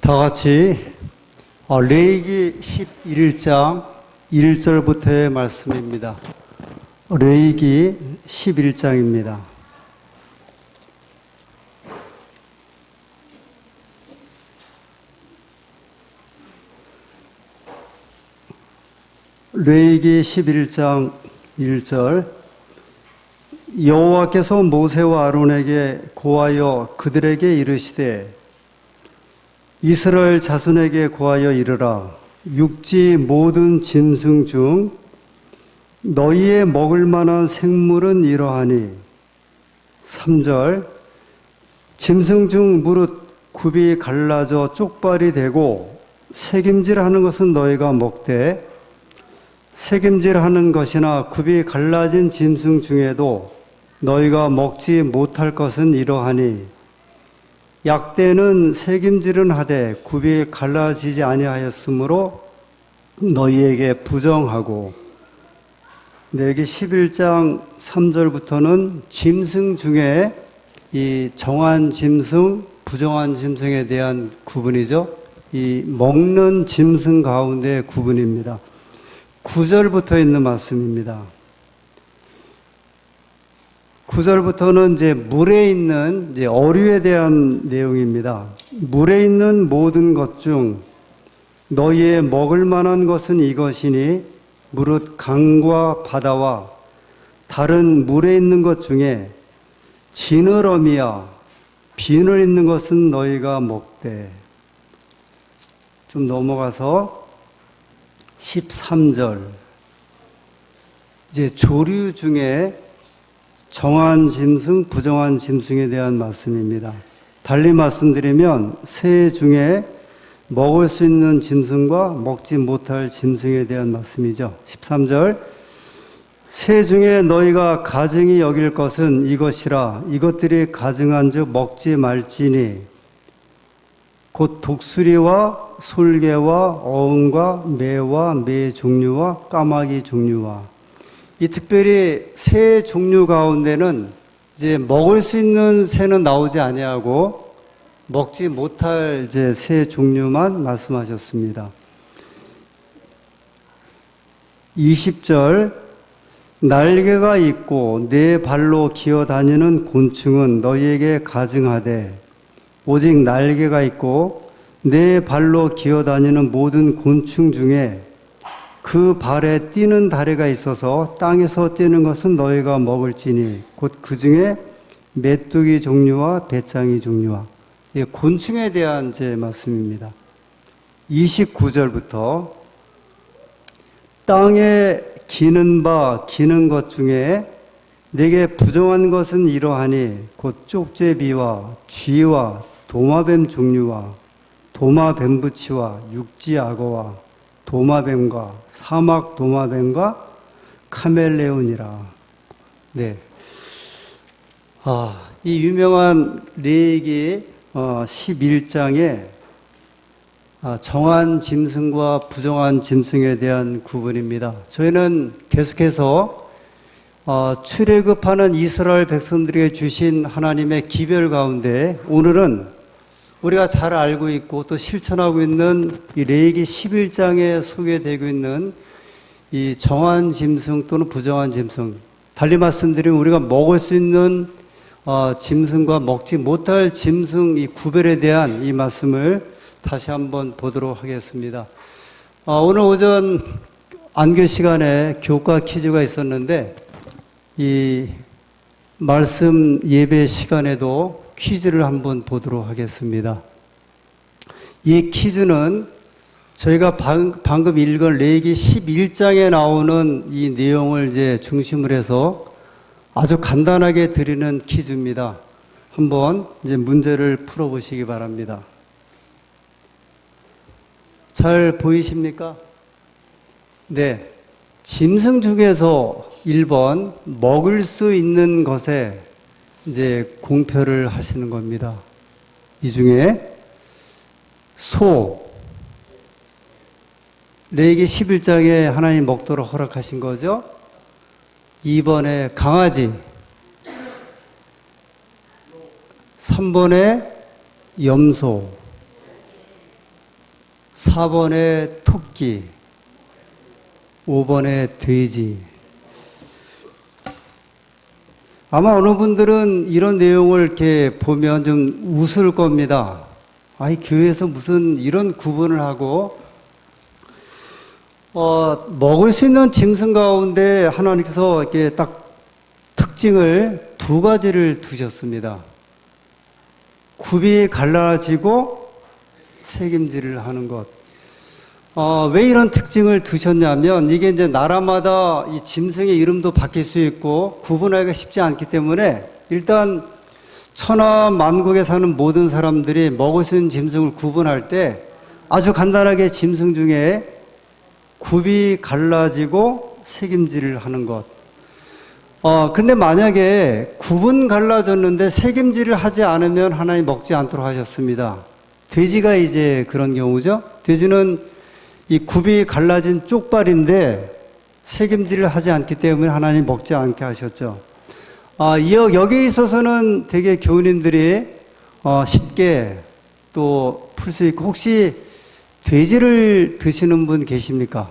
다 같이 레위기 11장 1절부터의 말씀입니다. 레위기 11장입니다. 레위기 11장 1절 여호와께서 모세와 아론에게 고하여 그들에게 이르시되 이스라엘 자손에게 고하여 이르라. 육지 모든 짐승 중 너희의 먹을 만한 생물은 이러하니 3절 짐승 중 무릇 굽이 갈라져 쪽발이 되고 새김질하는 것은 너희가 먹되 새김질하는 것이나 굽이 갈라진 짐승 중에도 너희가 먹지 못할 것은 이러하니 약대는 새김질은 하되 굽이 갈라지지 아니하였으므로 너희에게 부정하고. 여기 11장 3절부터는 짐승 중에 이 정한 짐승, 부정한 짐승에 대한 구분이죠. 이 먹는 짐승 가운데 구분입니다. 9절부터 있는 말씀입니다. 9절부터는 이제 물에 있는 어류에 대한 내용입니다. 물에 있는 모든 것 중 너희의 먹을 만한 것은 이것이니 무릇 강과 바다와 다른 물에 있는 것 중에 지느러미야 비늘 있는 것은 너희가 먹되. 좀 넘어가서 13절 이제 조류 중에 정한 짐승, 부정한 짐승에 대한 말씀입니다. 달리 말씀드리면 새 중에 먹을 수 있는 짐승과 먹지 못할 짐승에 대한 말씀이죠. 13절 새 중에 너희가 가증히 여길 것은 이것이라. 이것들이 가증한 즉 먹지 말지니 곧 독수리와 솔개와 어흥과 매와 매 종류와 까마귀 종류와. 이 특별히 새 종류 가운데는 이제 먹을 수 있는 새는 나오지 아니하고 먹지 못할 이제 새 종류만 말씀하셨습니다. 20절 날개가 있고 네 발로 기어다니는 곤충은 너희에게 가증하되 오직 날개가 있고 네 발로 기어다니는 모든 곤충 중에 그 발에 뛰는 다리가 있어서 땅에서 뛰는 것은 너희가 먹을지니 곧 그 중에 메뚜기 종류와 배짱이 종류와. 곤충에 대한 제 말씀입니다. 29절부터 땅에 기는 것 중에 내게 부정한 것은 이러하니 곧 쪽제비와 쥐와 도마뱀 종류와 도마뱀부치와 육지악어와 도마뱀과 사막 도마뱀과 카멜레온이라. 네. 이 유명한 레위기 11장에 정한 짐승과 부정한 짐승에 대한 구분입니다. 저희는 계속해서 출애굽하는 이스라엘 백성들에게 주신 하나님의 기별 가운데 오늘은 우리가 잘 알고 있고 또 실천하고 있는 이 레위기 11장에 소개되고 있는 이 정한 짐승 또는 부정한 짐승, 달리 말씀드리면 우리가 먹을 수 있는 짐승과 먹지 못할 짐승 이 구별에 대한 이 말씀을 다시 한번 보도록 하겠습니다. 오늘 오전 안교 시간에 교과 퀴즈가 있었는데 이 말씀 예배 시간에도 퀴즈를 한번 보도록 하겠습니다. 이 퀴즈는 저희가 방금 읽은 레위기 11장에 나오는 이 내용을 이제 중심으로 해서 아주 간단하게 드리는 퀴즈입니다. 한번 이제 문제를 풀어보시기 바랍니다. 잘 보이십니까? 네. 짐승 중에서 1번 먹을 수 있는 것에 이제 공표를 하시는 겁니다. 이 중에 소, 레위기 11장에 하나님 먹도록 허락하신 거죠. 2번에 강아지, 3번에 염소, 4번에 토끼, 5번에 돼지. 아마 어느 분들은 이런 내용을 이렇게 보면 좀 웃을 겁니다. 아이, 교회에서 무슨 이런 구분을 하고, 먹을 수 있는 짐승 가운데 하나님께서 이렇게 딱 특징을 두 가지를 두셨습니다. 굽이 갈라지고 책임질을 하는 것. 왜 이런 특징을 두셨냐면, 이게 이제 나라마다 이 짐승의 이름도 바뀔 수 있고 구분하기가 쉽지 않기 때문에, 일단 천하 만국에 사는 모든 사람들이 먹을 수 있는 짐승을 구분할 때 아주 간단하게 짐승 중에 굽이 갈라지고 책임질을 하는 것. 근데 만약에 굽은 갈라졌는데 책임질을 하지 않으면 하나님 먹지 않도록 하셨습니다. 돼지가 이제 그런 경우죠. 돼지는 이 굽이 갈라진 쪽발인데 책임질을 하지 않기 때문에 하나님 먹지 않게 하셨죠. 여기에 있어서는 되게 교우님들이 쉽게 또 풀 수 있고, 혹시 돼지를 드시는 분 계십니까?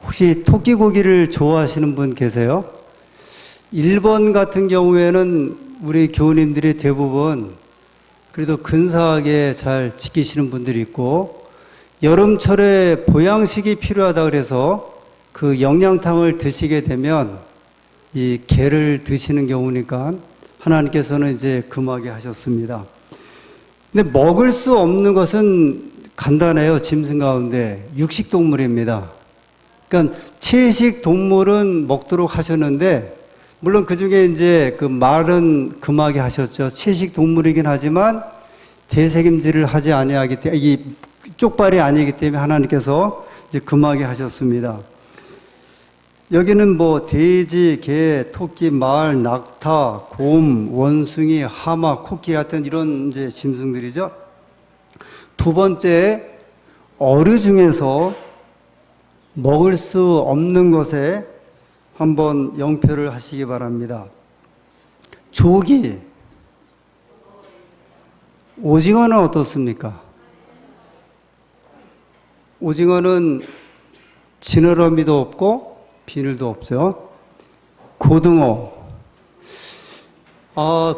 혹시 토끼고기를 좋아하시는 분 계세요? 일본 같은 경우에는 우리 교우님들이 대부분 그래도 근사하게 잘 지키시는 분들이 있고, 여름철에 보양식이 필요하다 그래서 그 영양탕을 드시게 되면 이 게를 드시는 경우니까 하나님께서는 이제 금하게 하셨습니다. 근데 먹을 수 없는 것은 간단해요. 짐승 가운데 육식 동물입니다. 그러니까 채식 동물은 먹도록 하셨는데, 물론 그 중에 이제 그 말은 금하게 하셨죠. 채식 동물이긴 하지만 대책임질을 하지 아니하기 때문에, 이 쪽발이 아니기 때문에 하나님께서 이제 금하게 하셨습니다. 여기는 뭐 돼지, 개, 토끼, 말, 낙타, 곰, 원숭이, 하마, 코끼리 같은 이런 이제 짐승들이죠. 두 번째, 어류 중에서 먹을 수 없는 것에 한번 영표를 하시기 바랍니다. 조기, 오징어는 어떻습니까? 오징어는 지느러미도 없고 비늘도 없죠. 고등어,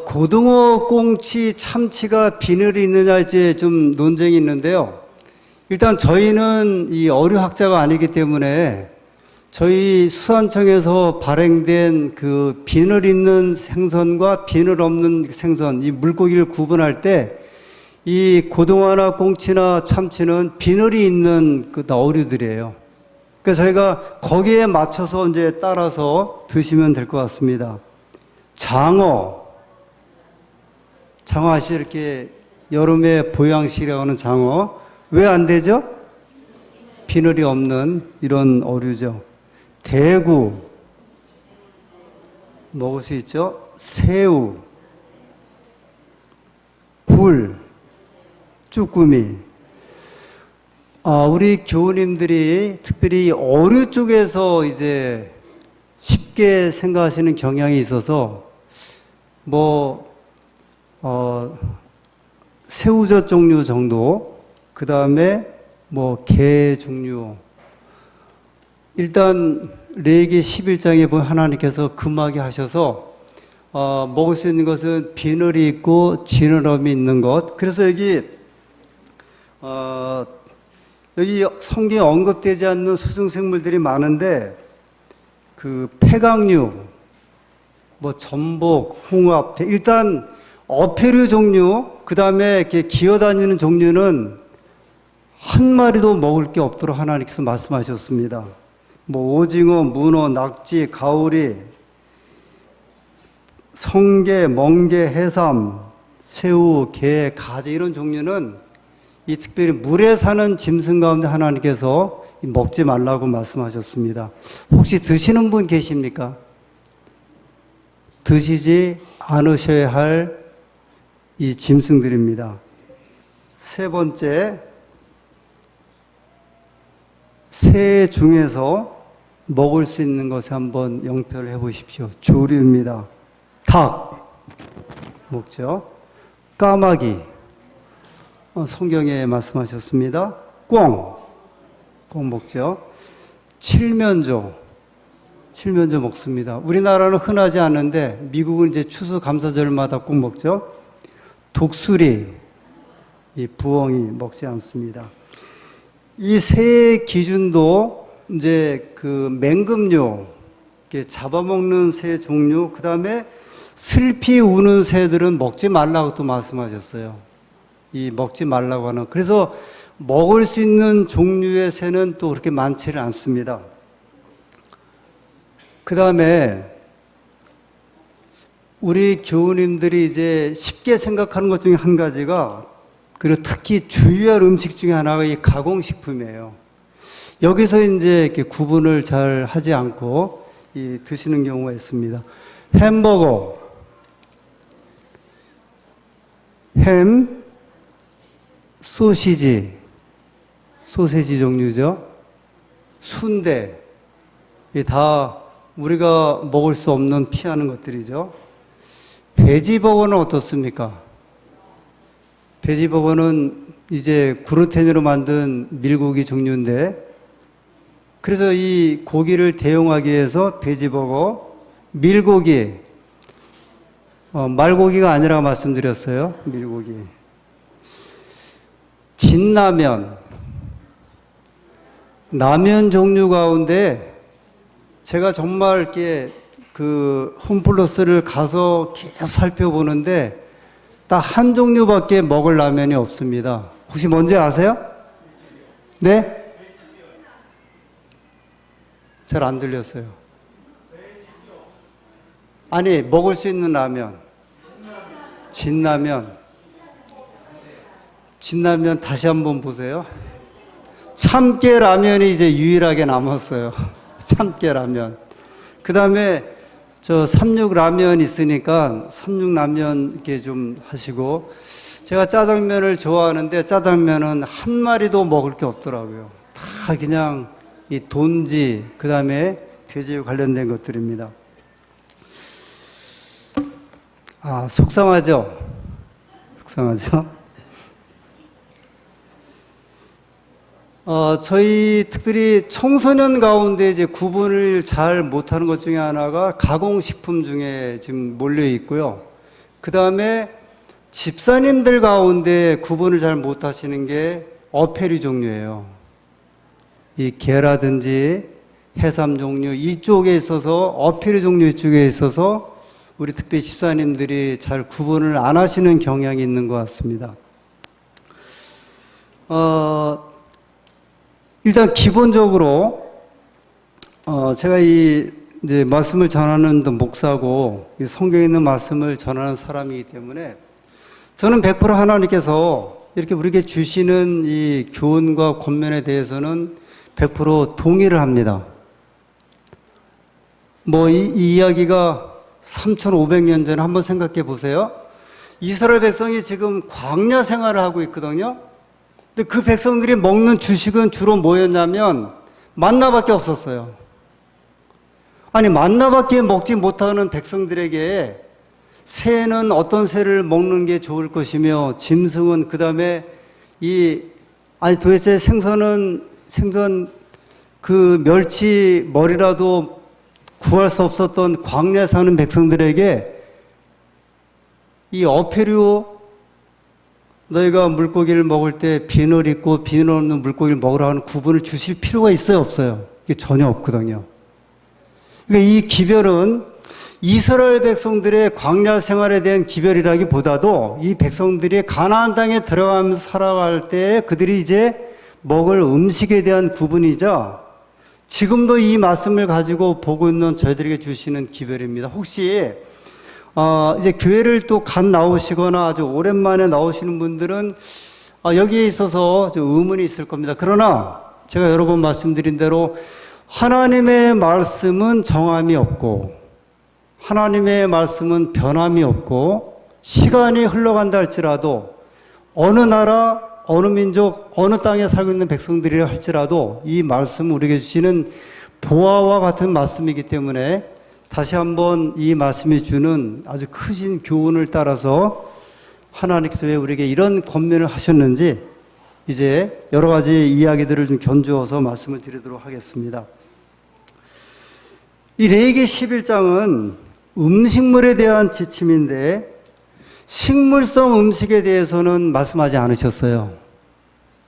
고등어, 꽁치, 참치가 비늘이 있느냐 이제 좀 논쟁이 있는데요. 일단 저희는 이 어류학자가 아니기 때문에 저희 수산청에서 발행된 그 비늘 있는 생선과 비늘 없는 생선, 이 물고기를 구분할 때 이 고등어나 꽁치나 참치는 비늘이 있는 그 어류들이에요. 그래서 저희가 거기에 맞춰서 이제 따라서 드시면 될 것 같습니다. 장어 아시죠? 이렇게 여름에 보양식이라고 하는 장어. 왜 안 되죠? 비늘이 없는 이런 어류죠. 대구 먹을 수 있죠. 새우, 굴, 쭈꾸미. 우리 교우님들이 특별히 어류 쪽에서 이제 쉽게 생각하시는 경향이 있어서 새우젓 종류 정도, 그 다음에 게 종류. 일단 레위기 11장에 보면 하나님께서 금하게 하셔서 먹을 수 있는 것은 비늘이 있고 지느러미 있는 것. 그래서 여기 성경에 언급되지 않는 수중생물들이 많은데, 그 폐각류, 전복, 홍합, 일단 어패류 종류, 그 다음에 이렇게 기어다니는 종류는 한 마리도 먹을 게 없도록 하나님께서 말씀하셨습니다. 오징어, 문어, 낙지, 가오리, 성게, 멍게, 해삼, 새우, 게, 가재 이런 종류는 이 특별히 물에 사는 짐승 가운데 하나님께서 먹지 말라고 말씀하셨습니다. 혹시 드시는 분 계십니까? 드시지 않으셔야 할 이 짐승들입니다. 세 번째, 새 중에서 먹을 수 있는 것에 한번 영표를 해보십시오. 조류입니다. 닭 먹죠. 까마귀, 성경에 말씀하셨습니다. 꽁 먹죠. 칠면조 먹습니다. 우리나라는 흔하지 않은데 미국은 이제 추수감사절마다 꼭 먹죠. 독수리, 이 부엉이 먹지 않습니다. 이 새 기준도 이제 그 맹금류, 잡아먹는 새 종류, 그 다음에 슬피 우는 새들은 먹지 말라고 또 말씀하셨어요. 이 먹지 말라고 하는. 그래서 먹을 수 있는 종류의 새는 또 그렇게 많지는 않습니다. 그 다음에 우리 교우님들이 이제 쉽게 생각하는 것 중에 한 가지가, 그리고 특히 주의할 음식 중에 하나가 이 가공식품이에요. 여기서 이제 이렇게 구분을 잘 하지 않고 드시는 경우가 있습니다. 햄버거, 햄, 소시지 종류죠. 순대, 이 다 우리가 먹을 수 없는 피하는 것들이죠. 돼지버거는 어떻습니까? 돼지버거는 이제 글루텐으로 만든 밀고기 종류인데, 그래서 이 고기를 대용하기 위해서 돼지버거, 밀고기, 말고기가 아니라고 말씀드렸어요. 밀고기. 진라면, 라면 종류 가운데 제가 정말 이렇게 그 홈플러스를 가서 계속 살펴보는데 딱 한 종류밖에 먹을 라면이 없습니다. 혹시 뭔지 아세요? 네? 잘 안 들렸어요. 아니, 먹을 수 있는 라면. 진라면 다시 한번 보세요. 참깨 라면이 이제 유일하게 남았어요. 참깨 라면. 그 다음에 저 삼육 라면 있으니까 삼육 라면 이렇게 좀 하시고, 제가 짜장면을 좋아하는데 짜장면은 한 마리도 먹을 게 없더라고요. 다 그냥 이 돈지, 그 다음에 돼지에 관련된 것들입니다. 속상하죠? 저희 특별히 청소년 가운데 이제 구분을 잘 못하는 것 중에 하나가 가공식품 중에 지금 몰려 있고요. 그 다음에 집사님들 가운데 구분을 잘 못하시는 게 어패류 종류예요. 이 게라든지 해삼 종류 이쪽에 있어서, 어패류 종류 이쪽에 있어서 우리 특별히 집사님들이 잘 구분을 안 하시는 경향이 있는 것 같습니다. 일단 기본적으로 제가 이제 말씀을 전하는 목사고 성경에 있는 말씀을 전하는 사람이기 때문에 저는 100% 하나님께서 이렇게 우리에게 주시는 이 교훈과 권면에 대해서는 100% 동의를 합니다. 이 이야기가 3,500년 전에 한번 생각해 보세요. 이스라엘 백성이 지금 광야 생활을 하고 있거든요. 근데 그 백성들이 먹는 주식은 주로 뭐였냐면 만나밖에 없었어요. 아니, 만나밖에 먹지 못하는 백성들에게 새는 어떤 새를 먹는 게 좋을 것이며, 짐승은, 그 다음에 도대체 생선 그 멸치 머리라도 구할 수 없었던 광야에 사는 백성들에게 이 어패류, 너희가 물고기를 먹을 때 비늘 있고 비늘 없는 물고기를 먹으라 하는 구분을 주실 필요가 있어요, 없어요? 이게 전혀 없거든요. 그러니까 이 기별은 이스라엘 백성들의 광야 생활에 대한 기별이라기보다도 이 백성들이 가나안 땅에 들어가면서 살아갈 때 그들이 이제 먹을 음식에 대한 구분이자 지금도 이 말씀을 가지고 보고 있는 저희들에게 주시는 기별입니다. 혹시 이제 교회를 또 갓 나오시거나 아주 오랜만에 나오시는 분들은 여기에 있어서 의문이 있을 겁니다. 그러나 제가 여러 번 말씀드린 대로 하나님의 말씀은 정함이 없고 하나님의 말씀은 변함이 없고, 시간이 흘러간다 할지라도 어느 나라, 어느 민족, 어느 땅에 살고 있는 백성들이라 할지라도 이 말씀은 우리에게 주시는 보화와 같은 말씀이기 때문에 다시 한번 이 말씀이 주는 아주 크신 교훈을 따라서 하나님께서 왜 우리에게 이런 권면을 하셨는지 이제 여러 가지 이야기들을 좀 견주어서 말씀을 드리도록 하겠습니다. 이 레위기 11장은 음식물에 대한 지침인데 식물성 음식에 대해서는 말씀하지 않으셨어요.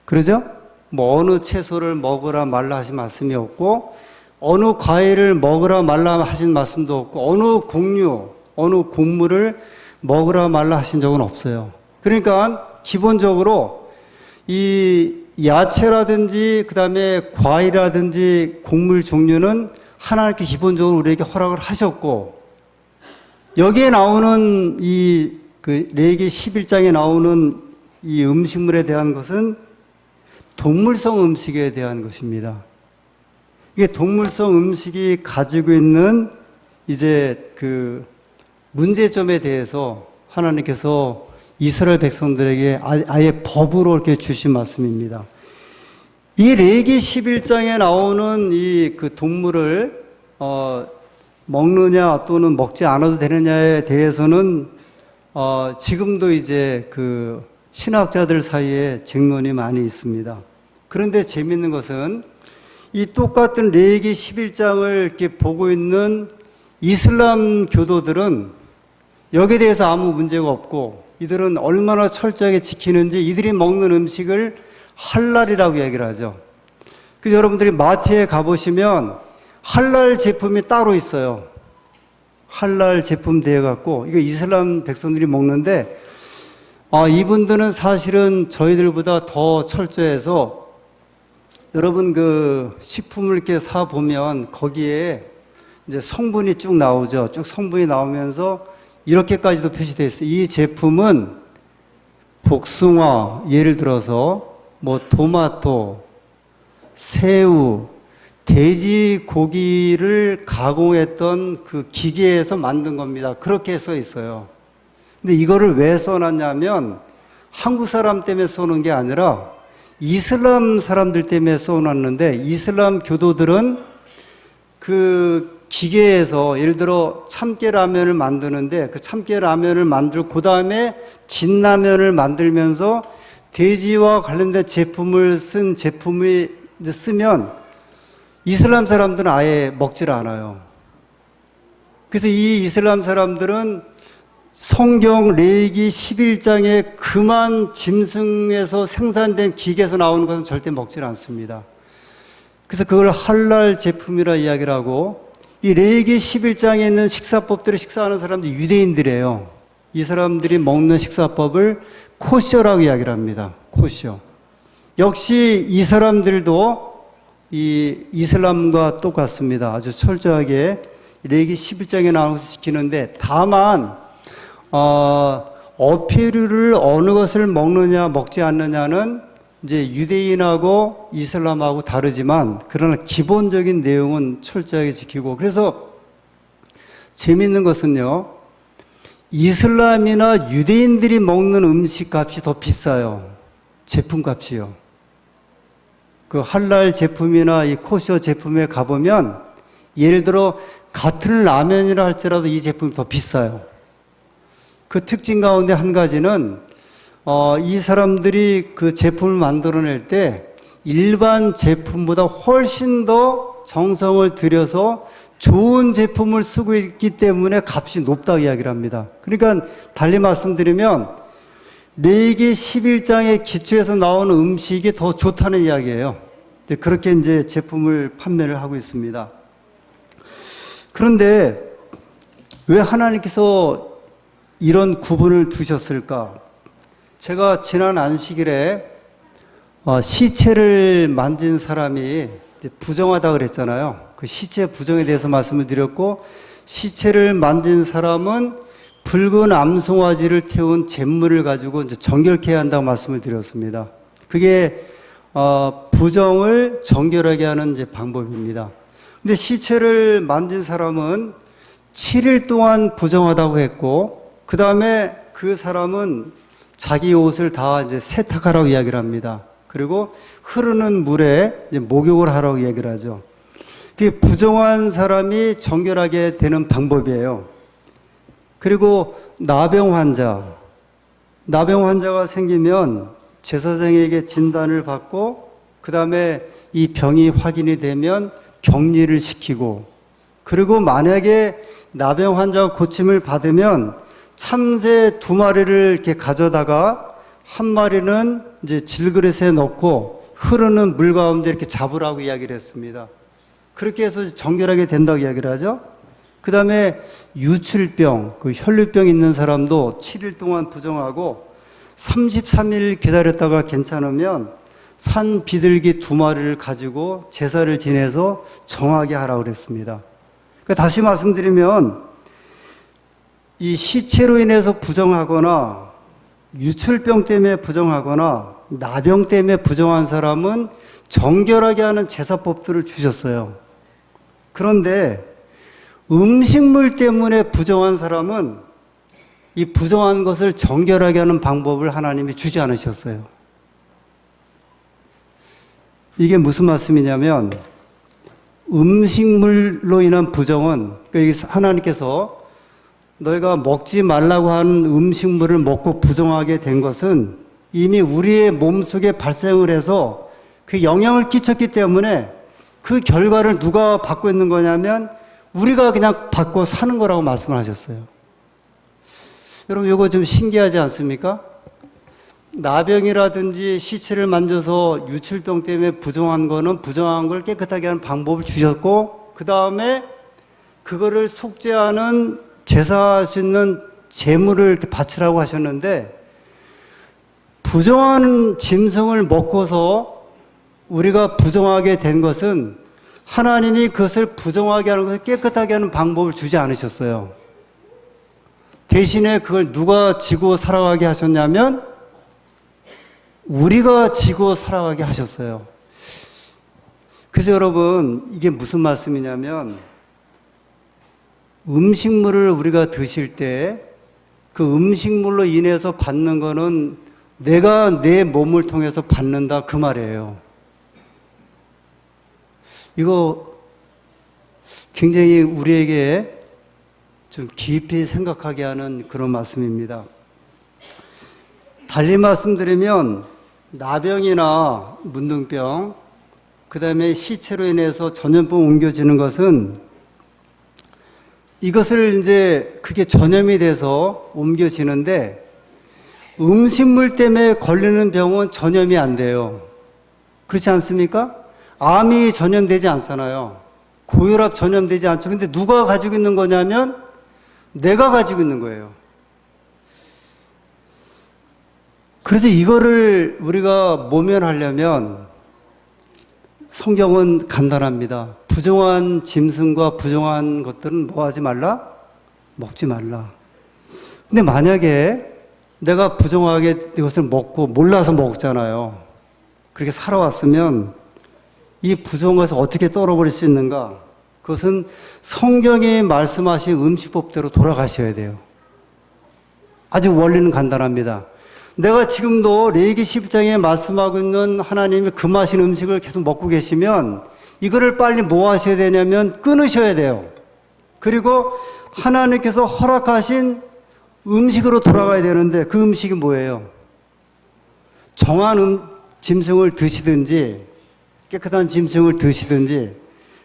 그러죠? 뭐 어느 채소를 먹으라 말라 하신 말씀이 없고 어느 과일을 먹으라 말라 하신 말씀도 없고 어느 곡류, 어느 곡물을 먹으라 말라 하신 적은 없어요. 그러니까 기본적으로 이 야채라든지 그다음에 과일이라든지 곡물 종류는 하나님께 기본적으로 우리에게 허락을 하셨고 여기에 나오는 이 레위기 11장에 나오는 이 음식물에 대한 것은 동물성 음식에 대한 것입니다. 이게 동물성 음식이 가지고 있는 이제 그 문제점에 대해서 하나님께서 이스라엘 백성들에게 아예 법으로 이렇게 주신 말씀입니다. 이 레위기 11장에 나오는 이 그 동물을 먹느냐 또는 먹지 않아도 되느냐에 대해서는 지금도 이제 그 신학자들 사이에 쟁론이 많이 있습니다. 그런데 재미있는 것은 이 똑같은 레위기 11장을 이렇게 보고 있는 이슬람 교도들은 여기에 대해서 아무 문제가 없고 이들은 얼마나 철저하게 지키는지 이들이 먹는 음식을 할랄이라고 얘기를 하죠. 그래서 여러분들이 마트에 가보시면 할랄 제품이 따로 있어요. 할랄 제품 되어 갖고 이거 이슬람 백성들이 먹는데 이분들은 사실은 저희들보다 더 철저해서 여러분 그 식품을 이렇게 사 보면 거기에 이제 성분이 쭉 나오죠. 쭉 성분이 나오면서 이렇게까지도 표시되어 있어요. 이 제품은 복숭아, 예를 들어서 뭐 토마토, 새우, 돼지고기를 가공했던 그 기계에서 만든 겁니다. 그렇게 써 있어요. 근데 이거를 왜 써놨냐면 한국 사람 때문에 써놓은 게 아니라 이슬람 사람들 때문에 써놨는데 이슬람 교도들은 그 기계에서 예를 들어 참깨라면을 만드는데 그 참깨라면을 만들고 그 다음에 진라면을 만들면서 돼지와 관련된 제품을 쓴 제품이 이제 쓰면 이슬람 사람들은 아예 먹질 않아요. 그래서 이 이슬람 사람들은 성경 레위기 11장에 금한 짐승에서 생산된 기계에서 나오는 것은 절대 먹질 않습니다. 그래서 그걸 할랄 제품이라 이야기를 하고 이 레위기 11장에 있는 식사법들을 식사하는 사람들이 유대인들이에요. 이 사람들이 먹는 식사법을 코셔라고 이야기를 합니다. 코셔. 역시 이 사람들도 이 이슬람과 똑같습니다. 아주 철저하게 레위기 11장에 나온 것을 지키는데 다만 어패류를 어느 것을 먹느냐 먹지 않느냐는 이제 유대인하고 이슬람하고 다르지만 그러나 기본적인 내용은 철저하게 지키고 그래서 재미있는 것은요. 이슬람이나 유대인들이 먹는 음식 값이 더 비싸요. 제품 값이요. 그 할랄 제품이나 이 코셔 제품에 가보면 예를 들어 같은 라면이라 할지라도 이 제품이 더 비싸요. 그 특징 가운데 한 가지는 이 사람들이 그 제품을 만들어낼 때 일반 제품보다 훨씬 더 정성을 들여서 좋은 제품을 쓰고 있기 때문에 값이 높다고 이야기를 합니다. 그러니까 달리 말씀드리면 레위기 11장의 기초에서 나오는 음식이 더 좋다는 이야기예요. 그렇게 이제 제품을 판매를 하고 있습니다. 그런데 왜 하나님께서 이런 구분을 두셨을까? 제가 지난 안식일에 시체를 만진 사람이 부정하다 그랬잖아요. 그 시체 부정에 대해서 말씀을 드렸고 시체를 만진 사람은 붉은 암송아지를 태운 잿물을 가지고 이제 정결케 해야 한다고 말씀을 드렸습니다. 그게 부정을 정결하게 하는 이제 방법입니다. 근데 시체를 만진 사람은 7일 동안 부정하다고 했고 그 다음에 그 사람은 자기 옷을 다 이제 세탁하라고 이야기를 합니다. 그리고 흐르는 물에 이제 목욕을 하라고 얘기를 하죠. 그게 부정한 사람이 정결하게 되는 방법이에요. 그리고 나병 환자, 나병 환자가 생기면 제사장에게 진단을 받고 그 다음에 이 병이 확인이 되면 격리를 시키고, 그리고 만약에 나병 환자가 고침을 받으면 참새 2마리를 이렇게 가져다가 한 마리는 이제 질그릇에 넣고 흐르는 물 가운데 이렇게 잡으라고 이야기를 했습니다. 그렇게 해서 정결하게 된다고 이야기를 하죠. 그 다음에 유출병, 그 혈류병 있는 사람도 7일 동안 부정하고 33일 기다렸다가 괜찮으면 산 비둘기 2마리를 가지고 제사를 지내서 정하게 하라고 그랬습니다. 그러니까 다시 말씀드리면 이 시체로 인해서 부정하거나 유출병 때문에 부정하거나 나병 때문에 부정한 사람은 정결하게 하는 제사법들을 주셨어요. 그런데 음식물 때문에 부정한 사람은 이 부정한 것을 정결하게 하는 방법을 하나님이 주지 않으셨어요. 이게 무슨 말씀이냐면, 음식물로 인한 부정은, 그러니까 하나님께서 너희가 먹지 말라고 하는 음식물을 먹고 부정하게 된 것은 이미 우리의 몸속에 발생을 해서 그 영향을 끼쳤기 때문에 그 결과를 누가 받고 있는 거냐면 우리가 그냥 받고 사는 거라고 말씀을 하셨어요. 여러분, 이거 좀 신기하지 않습니까? 나병이라든지 시체를 만져서 유출병 때문에 부정한 거는 부정한 걸 깨끗하게 하는 방법을 주셨고, 그 다음에 그거를 속죄하는 제사할 수 있는 제물을 이렇게 바치라고 하셨는데, 부정한 짐승을 먹고서 우리가 부정하게 된 것은 하나님이 그것을 부정하게 하는 것을 깨끗하게 하는 방법을 주지 않으셨어요. 대신에 그걸 누가 지고 살아가게 하셨냐면 우리가 지고 살아가게 하셨어요. 그래서 여러분, 이게 무슨 말씀이냐면, 음식물을 우리가 드실 때 그 음식물로 인해서 받는 거는 내가 내 몸을 통해서 받는다, 그 말이에요. 이거 굉장히 우리에게 좀 깊이 생각하게 하는 그런 말씀입니다. 달리 말씀드리면 나병이나 문둥병, 그 다음에 시체로 인해서 전염병 옮겨지는 것은 이것을 이제 그게 전염이 돼서 옮겨지는데, 음식물 때문에 걸리는 병은 전염이 안 돼요. 그렇지 않습니까? 암이 전염되지 않잖아요. 고혈압 전염되지 않죠. 근데 누가 가지고 있는 거냐면 내가 가지고 있는 거예요. 그래서 이거를 우리가 모면하려면 성경은 간단합니다. 부정한 짐승과 부정한 것들은 뭐 하지 말라? 먹지 말라. 근데 만약에 내가 부정하게 이것을 먹고 몰라서 먹잖아요. 그렇게 살아왔으면 이 부정한 것을 어떻게 떨어버릴 수 있는가? 그것은 성경이 말씀하신 음식법대로 돌아가셔야 돼요. 아주 원리는 간단합니다. 내가 지금도 레위기 12장에 말씀하고 있는 하나님이 금하신 음식을 계속 먹고 계시면 이거를 빨리 뭐 하셔야 되냐면 끊으셔야 돼요. 그리고 하나님께서 허락하신 음식으로 돌아가야 되는데, 그 음식이 뭐예요? 정한 짐승을 드시든지 깨끗한 짐승을 드시든지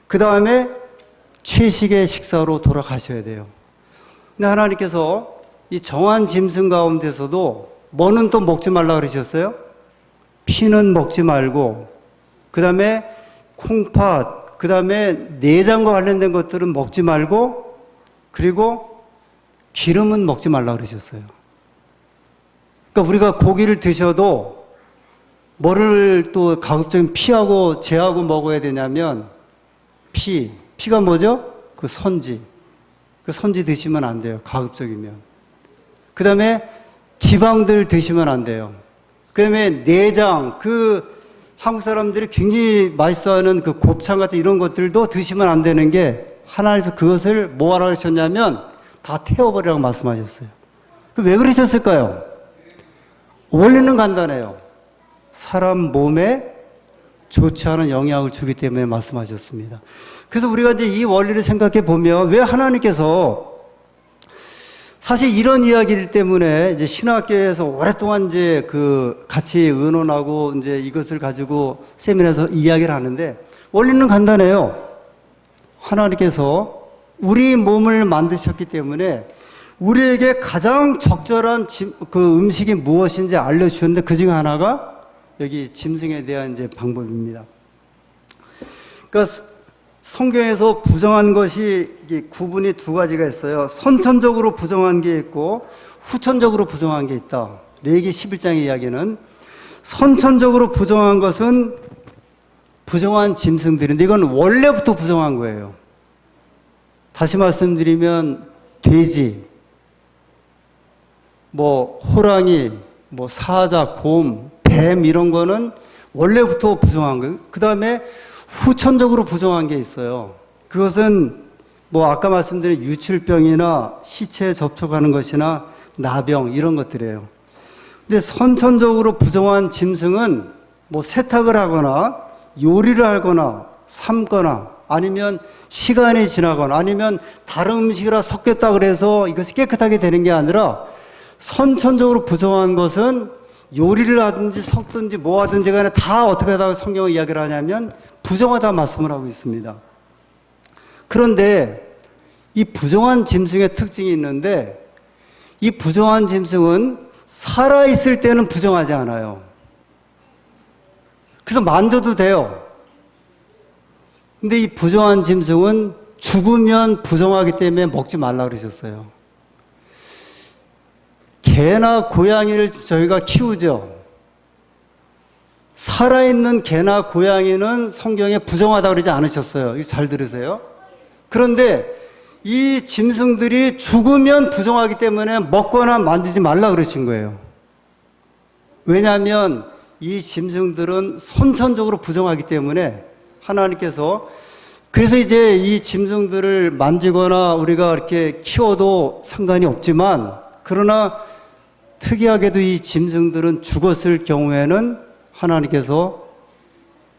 그 다음에 채식의 식사로 돌아가셔야 돼요. 근데 하나님께서 이 정한 짐승 가운데서도 뭐는 또 먹지 말라 그러셨어요? 피는 먹지 말고, 그 다음에 콩팥, 그 다음에 내장과 관련된 것들은 먹지 말고, 그리고 기름은 먹지 말라 그러셨어요. 그러니까 우리가 고기를 드셔도 뭐를 또 가급적이면 피하고 제하고 먹어야 되냐면, 피가 뭐죠? 그 선지 드시면 안 돼요. 가급적이면. 그 다음에 지방들 드시면 안 돼요. 그 다음에 내장, 한국 사람들이 굉장히 맛있어하는 그 곱창 같은 이런 것들도 드시면 안 되는 게, 하나님께서 그것을 뭐 하라고 하셨냐면 다 태워버리라고 말씀하셨어요. 왜 그러셨을까요? 원리는 간단해요. 사람 몸에 좋지 않은 영향을 주기 때문에 말씀하셨습니다. 그래서 우리가 이제 이 원리를 생각해 보면, 왜 하나님께서 사실 이런 이야기들 때문에 이제 신학교에서 오랫동안 이제 같이 의논하고 이제 이것을 가지고 세미나에서 이야기를 하는데 원리는 간단해요. 하나님께서 우리 몸을 만드셨기 때문에 우리에게 가장 적절한 음식이 무엇인지 알려주셨는데 그 중에 하나가 여기 짐승에 대한 이제 방법입니다. 그러니까 성경에서 부정한 것이 구분이 두 가지가 있어요. 선천적으로 부정한 게 있고 후천적으로 부정한 게 있다. 레위기 11장의 이야기는 선천적으로 부정한 것은 부정한 짐승들인데 이건 원래부터 부정한 거예요. 다시 말씀드리면 돼지, 호랑이, 사자, 곰, 뱀 이런 거는 원래부터 부정한 거예요. 그 다음에 후천적으로 부정한 게 있어요. 그것은 아까 말씀드린 유출병이나 시체에 접촉하는 것이나 나병 이런 것들이에요. 근데 선천적으로 부정한 짐승은 세탁을 하거나 요리를 하거나 삶거나 아니면 시간이 지나거나 아니면 다른 음식이라 섞였다 그래서 이것이 깨끗하게 되는 게 아니라 선천적으로 부정한 것은 요리를 하든지 섞든지 뭐 하든지 간에 다 어떻게 하다가 성경을 이야기를 하냐면 부정하다 말씀을 하고 있습니다. 그런데 이 부정한 짐승의 특징이 있는데 이 부정한 짐승은 살아있을 때는 부정하지 않아요. 그래서 만져도 돼요. 근데 이 부정한 짐승은 죽으면 부정하기 때문에 먹지 말라 그러셨어요. 개나 고양이를 저희가 키우죠. 살아있는 개나 고양이는 성경에 부정하다고 그러지 않으셨어요. 이거 잘 들으세요. 그런데 이 짐승들이 죽으면 부정하기 때문에 먹거나 만지지 말라 그러신 거예요. 왜냐하면 이 짐승들은 선천적으로 부정하기 때문에 하나님께서 그래서 이제 이 짐승들을 만지거나 우리가 이렇게 키워도 상관이 없지만 그러나 특이하게도 이 짐승들은 죽었을 경우에는 하나님께서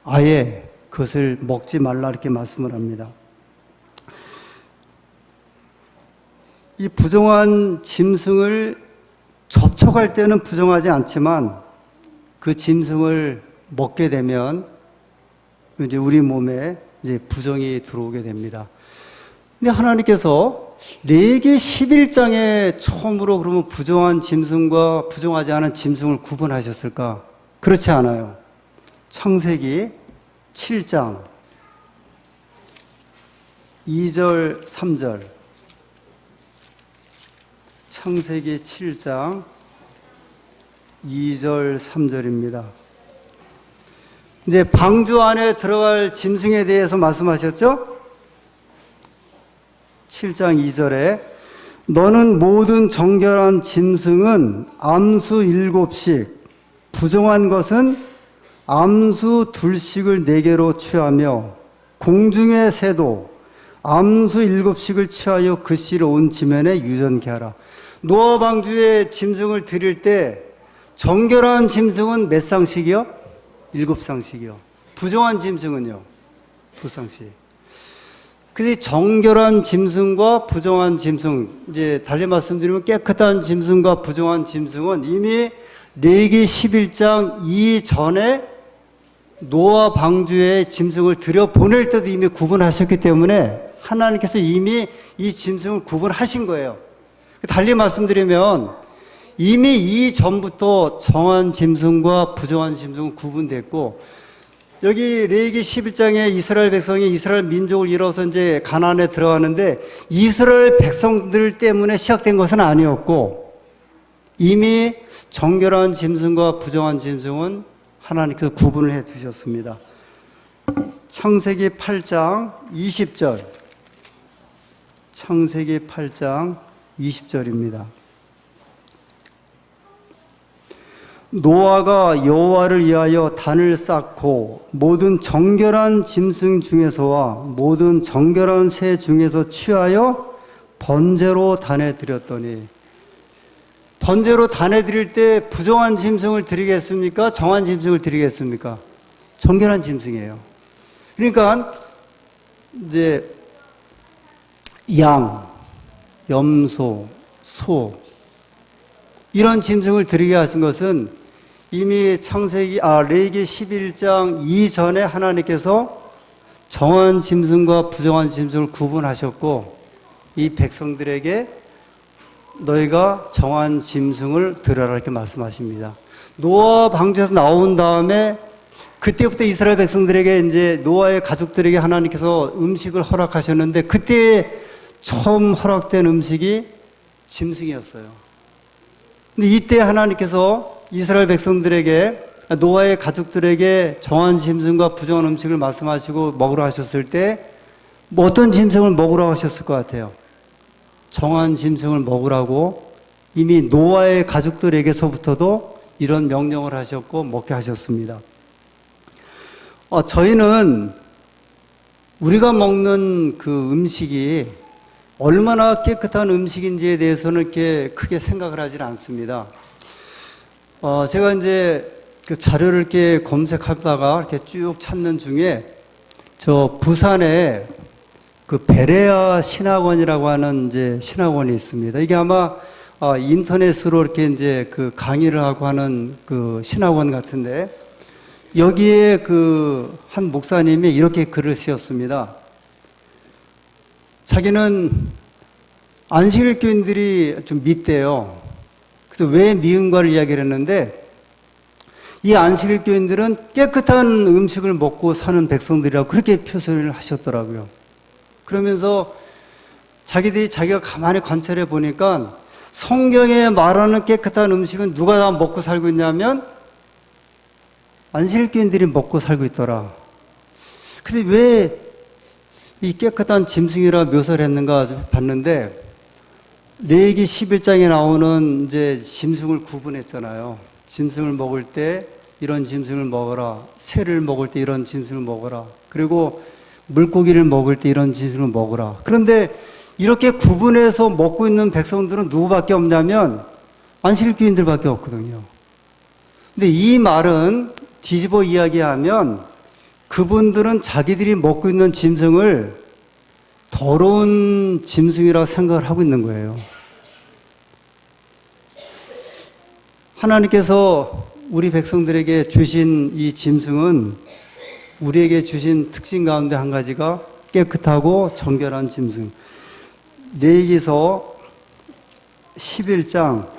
아예 그것을 먹지 말라 이렇게 말씀을 합니다. 이 부정한 짐승을 접촉할 때는 부정하지 않지만 그 짐승을 먹게 되면 이제 우리 몸에 이제 부정이 들어오게 됩니다. 근데 하나님께서 레위기 11장에 처음으로 그러면 부정한 짐승과 부정하지 않은 짐승을 구분하셨을까? 그렇지 않아요. 창세기 7장 2절 3절 창세기 7장 2절 3절입니다. 이제 방주 안에 들어갈 짐승에 대해서 말씀하셨죠? 7장 2절에 너는 모든 정결한 짐승은 암수 7씩 부정한 것은 암수 2씩을 4개로 취하며 공중의 새도 암수 7씩을 취하여 그 씨를 온 지면에 유전케 하라. 노아 방주에 짐승을 드릴 때 정결한 짐승은 몇 쌍씩이요? 7쌍씩이요. 부정한 짐승은요? 2쌍씩. 근데 정결한 짐승과 부정한 짐승, 이제 달리 말씀드리면 깨끗한 짐승과 부정한 짐승은 이미 레위기 11장 이전에 노아 방주에 짐승을 들여보낼 때도 이미 구분하셨기 때문에 하나님께서 이미 이 짐승을 구분하신 거예요. 달리 말씀드리면 이미 이전부터 정한 짐승과 부정한 짐승은 구분됐고 여기 레위기 11장에 이스라엘 백성이 이스라엘 민족을 이뤄서 이제 가나안에 들어가는데 이스라엘 백성들 때문에 시작된 것은 아니었고 이미 정결한 짐승과 부정한 짐승은 하나님께서 구분을 해 두셨습니다. 창세기 8장 20절 창세기 8장 20절입니다. 노아가 여호와를 위하여 단을 쌓고 모든 정결한 짐승 중에서와 모든 정결한 새 중에서 취하여 번제로 단에 드렸더니 번제로 단에 드릴 때 부정한 짐승을 드리겠습니까? 정한 짐승을 드리겠습니까? 정결한 짐승이에요. 그러니까 이제 양, 염소, 소, 이런 짐승을 드리게 하신 것은 이미 레위기 11장 이전에 하나님께서 정한 짐승과 부정한 짐승을 구분하셨고, 이 백성들에게 너희가 정한 짐승을 드려라 이렇게 말씀하십니다. 노아 방주에서 나온 다음에 그때부터 이스라엘 백성들에게, 이제 노아의 가족들에게 하나님께서 음식을 허락하셨는데, 그때 처음 허락된 음식이 짐승이었어요. 근데 이때 하나님께서 이스라엘 백성들에게, 노아의 가족들에게 정한 짐승과 부정한 음식을 말씀하시고 먹으라 하셨을 때, 뭐 어떤 짐승을 먹으라고 하셨을 것 같아요? 정한 짐승을 먹으라고 이미 노아의 가족들에게서부터도 이런 명령을 하셨고 먹게 하셨습니다. 저희는 우리가 먹는 그 음식이 얼마나 깨끗한 음식인지에 대해서는 이렇게 크게 생각을 하지는 않습니다. 제가 이제 그 자료를 이렇게 검색하다가 이렇게 쭉 찾는 중에 저 부산에 그 베레아 신학원이라고 하는 이제 신학원이 있습니다. 이게 아마 인터넷으로 이렇게 이제 그 강의를 하고 하는 그 신학원 같은데, 여기에 그 한 목사님이 이렇게 글을 쓰셨습니다. 자기는 안식일 교인들이 좀 밉대요. 그래서 왜 미운가를 이야기를 했는데, 이 안식일 교인들은 깨끗한 음식을 먹고 사는 백성들이라고 그렇게 표현을 하셨더라고요. 그러면서 자기가 가만히 관찰해 보니까 성경에 말하는 깨끗한 음식은 누가 다 먹고 살고 있냐면 안식일교인들이 먹고 살고 있더라. 그래서 왜 이 깨끗한 짐승이라 묘사를 했는가 봤는데, 레위기 11장에 나오는 이제 짐승을 구분했잖아요. 짐승을 먹을 때 이런 짐승을 먹어라. 새를 먹을 때 이런 짐승을 먹어라. 그리고 물고기를 먹을 때 이런 짐승을 먹어라. 그런데 이렇게 구분해서 먹고 있는 백성들은 누구밖에 없냐면 안식일교인들밖에 없거든요. 근데 이 말은 뒤집어 이야기하면 그분들은 자기들이 먹고 있는 짐승을 더러운 짐승이라고 생각을 하고 있는 거예요. 하나님께서 우리 백성들에게 주신 이 짐승은 우리에게 주신 특징 가운데 한 가지가 깨끗하고 정결한 짐승. 레위기서 11장,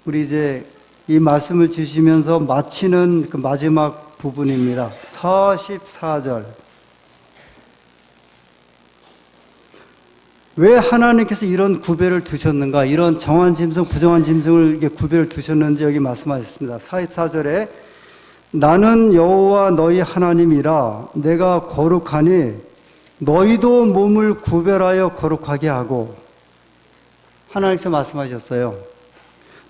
우리 이제 이 말씀을 주시면서 마치는 그 마지막 부분입니다. 44절. 왜 하나님께서 이런 구별을 두셨는가? 이런 정한 짐승, 부정한 짐승을 이렇게 구별을 두셨는지 여기 말씀하셨습니다. 44절에 나는 여호와 너희 하나님이라 내가 거룩하니 너희도 몸을 구별하여 거룩하게 하고, 하나님께서 말씀하셨어요.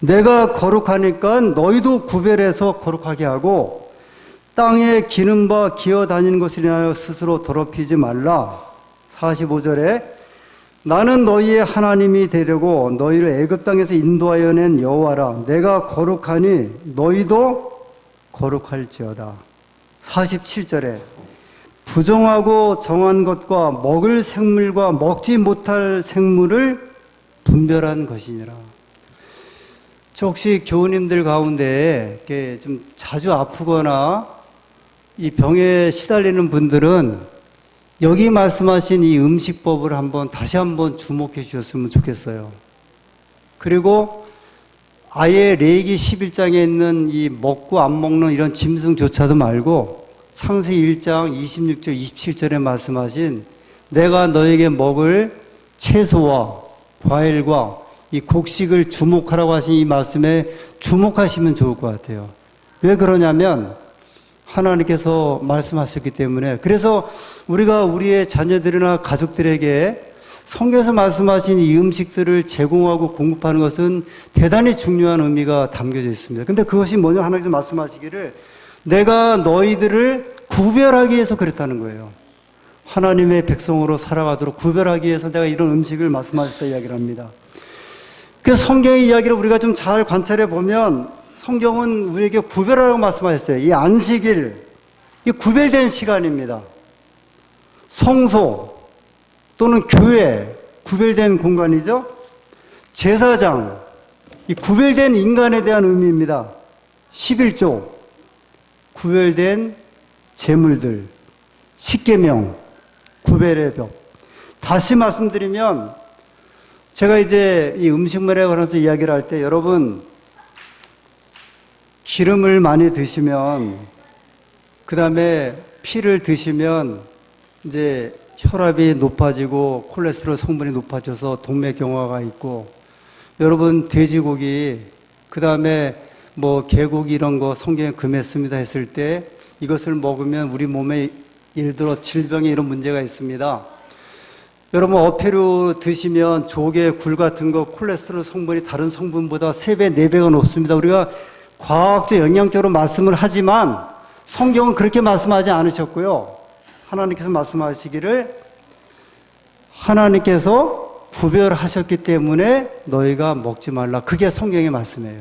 내가 거룩하니까 너희도 구별해서 거룩하게 하고 땅에 기는 바 기어 다니는 것을 인하여 스스로 더럽히지 말라. 45절에 나는 너희의 하나님이 되려고 너희를 애굽 땅에서 인도하여 낸 여호와라. 내가 거룩하니 너희도 거룩할지어다. 47절에 부정하고 정한 것과 먹을 생물과 먹지 못할 생물을 분별한 것이니라. 저 혹시 교우님들 가운데 이렇게 좀 자주 아프거나 이 병에 시달리는 분들은 여기 말씀하신 이 음식법을 다시 한번 주목해 주셨으면 좋겠어요. 그리고 아예 레위기 11장에 있는 이 먹고 안 먹는 이런 짐승조차도 말고 창세기 1장 26절 27절에 말씀하신 내가 너에게 먹을 채소와 과일과 이 곡식을 주목하라고 하신 이 말씀에 주목하시면 좋을 것 같아요. 왜 그러냐면 하나님께서 말씀하셨기 때문에. 그래서 우리가 우리의 자녀들이나 가족들에게 성경에서 말씀하신 이 음식들을 제공하고 공급하는 것은 대단히 중요한 의미가 담겨져 있습니다. 근데 그것이 뭐냐, 하나님께서 말씀하시기를 내가 너희들을 구별하기 위해서 그랬다는 거예요. 하나님의 백성으로 살아가도록 구별하기 위해서 내가 이런 음식을 말씀하셨다 이야기를 합니다. 그 성경의 이야기를 우리가 좀 잘 관찰해 보면 성경은 우리에게 구별하라고 말씀하셨어요. 이 안식일, 이 구별된 시간입니다. 성소 또는 교회, 구별된 공간이죠. 제사장, 이 구별된 인간에 대한 의미입니다. 11조, 구별된 제물들, 십계명, 구별의 법. 다시 말씀드리면 제가 이제 이 음식물에 관해서 이야기를 할 때 여러분 기름을 많이 드시면 그 다음에 피를 드시면 이제 혈압이 높아지고 콜레스테롤 성분이 높아져서 동맥경화가 있고 여러분 돼지고기 그 다음에 뭐 개고기 이런 거 성경에 금했습니다 했을 때 이것을 먹으면 우리 몸에 예를 들어 질병에 이런 문제가 있습니다. 여러분 어패류 드시면 조개, 굴 같은 거 콜레스테롤 성분이 다른 성분보다 3배, 4배가 높습니다. 우리가 과학적 영양적으로 말씀을 하지만 성경은 그렇게 말씀하지 않으셨고요. 하나님께서 말씀하시기를 하나님께서 구별하셨기 때문에 너희가 먹지 말라. 그게 성경의 말씀이에요.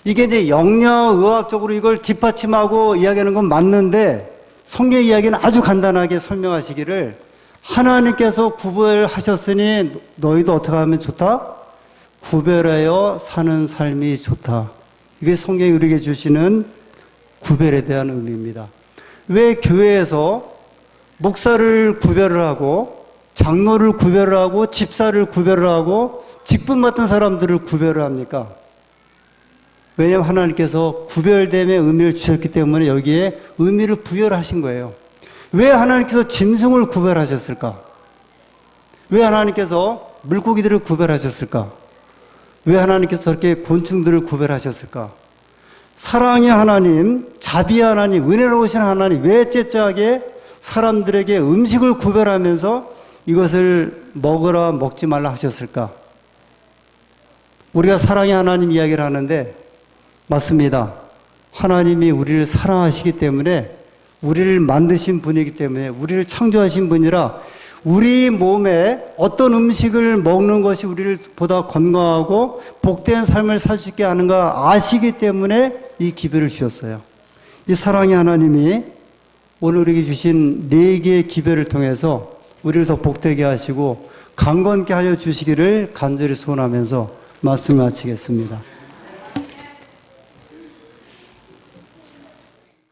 이게 이제 영양의학적으로 이걸 뒷받침하고 이야기하는 건 맞는데 성경 이야기는 아주 간단하게 설명하시기를 하나님께서 구별하셨으니 너희도 어떻게 하면 좋다? 구별하여 사는 삶이 좋다. 이게 성경이 우리에게 주시는 구별에 대한 의미입니다. 왜 교회에서 목사를 구별을 하고 장로를 구별을 하고 집사를 구별을 하고 직분 맡은 사람들을 구별을 합니까? 왜냐하면 하나님께서 구별됨의 의미를 주셨기 때문에 여기에 의미를 부여하신 거예요. 왜 하나님께서 짐승을 구별하셨을까? 왜 하나님께서 물고기들을 구별하셨을까? 왜 하나님께서 저렇게 곤충들을 구별하셨을까? 사랑의 하나님, 자비의 하나님, 은혜로우신 하나님, 왜 째째하게 사람들에게 음식을 구별하면서 이것을 먹으라 먹지 말라 하셨을까? 우리가 사랑의 하나님 이야기를 하는데 맞습니다. 하나님이 우리를 사랑하시기 때문에 우리를 만드신 분이기 때문에 우리를 창조하신 분이라 우리 몸에 어떤 음식을 먹는 것이 우리를 보다 건강하고 복된 삶을 살 수 있게 하는가 아시기 때문에 이 기별을 주셨어요. 이 사랑의 하나님이 오늘 우리에게 주신 4개의 기별을 통해서 우리를 더 복되게 하시고 강건케 하여 주시기를 간절히 소원하면서 말씀을 마치겠습니다.